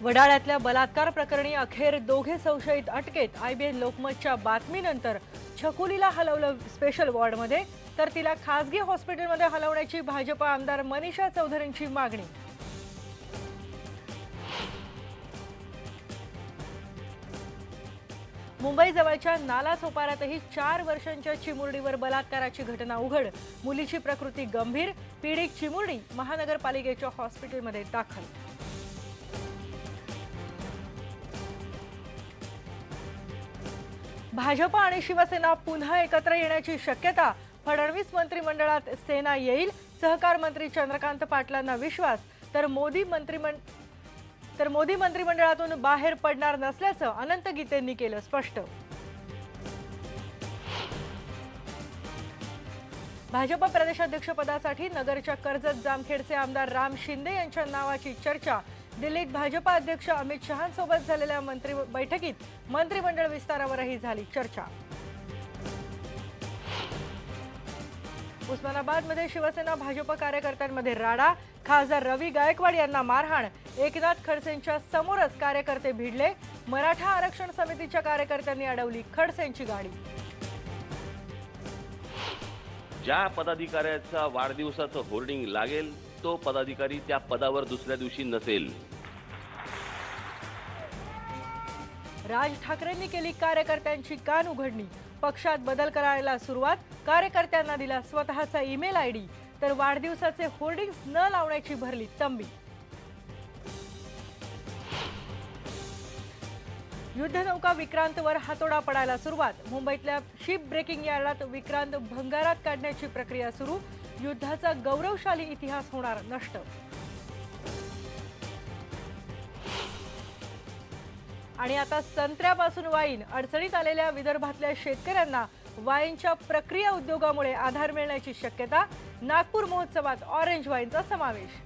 वडाळ्यातल्या बलात्कार प्रकरणी अखेर दोघे संशयित अटकेत। IBN लोकमतच्या बातमीनंतर छकुलीला हलवलं स्पेशल वॉर्डमध्ये, तर तिला खासगी हॉस्पिटलमध्ये हलवण्याची भाजप आमदार मनीषा चौधरींची मागणी। मुंबई जवळच्या नाला सोपाऱ्यातही 4 वर्षांच्या चिमुरडीवर बलात्काराची घटना उघड। मुलीची प्रकृती गंभीर, पीडित चिमुरडी महानगरपालिकेच्या हॉस्पिटलमध्ये दाखल। भाजप आणि शिवसेना पुन्हा एकत्र येण्याची शक्यता। फडणवीस मंत्रिमंडळात सेना येईल, सहकार मंत्री चंद्रकांत पाटलांना विश्वास। तर मोदी मंत्रिमंडळातून बाहेर पडणार नसल्याचं अनंत गीतेंनी केलं स्पष्ट। भाजप प्रदेशाध्यक्षपदासाठी नगरच्या कर्जत जामखेडचे आमदार राम शिंदे यांच्या नावाची चर्चा। दिल्लीत भाजप अध्यक्ष अमित शहांसोबत झालेल्या बैठकीत मंत्रिमंडळ विस्तारावरही झाली चर्चा। उस्मानाबादमध्ये शिवसेना भाजप कार्यकर्त्यांमध्ये राडा। खासदार रवी गायकवाड यांना मारहाण। एकनाथ खडसेंच्या समोरच कार्यकर्ते भिडले। मराठा आरक्षण समितीच्या कार्यकर्त्यांनी अडवली खडसेंची गाडी। ज्या पदाधिकाऱ्याचा वाढदिवसाचं होर्डिंग लागेल तो पदाधिकारी त्या पदावर दुसऱ्या दिवशी नसेल। राज ठाकरेंनी केली कार्यकर्त्यांची कान उघडणी। पक्षात बदल करायला सुरुवात। कार्यकर्त्यांना दिला स्वतःचा ईमेल ID, तर वाढदिवसाचे होर्डिंग्स न लावण्याची भरली तंबी। युद्धनौका विक्रांतवर हातोडा पडायला सुरुवात। मुंबईतल्या शिप ब्रेकिंग यार्डात विक्रांत भंगारात काढण्याची प्रक्रिया सुरू। युद्धाचा गौरवशाली इतिहास होणार नष्ट। आणि आता संत्र्यापासून वाईन। अडचणीत आलेल्या विदर्भातल्या शेतकऱ्यांना वाईनच्या प्रक्रिया उद्योगामुळे आधार मिळण्याची शक्यता। नागपूर महोत्सवात ऑरेंज वाईनचा समावेश।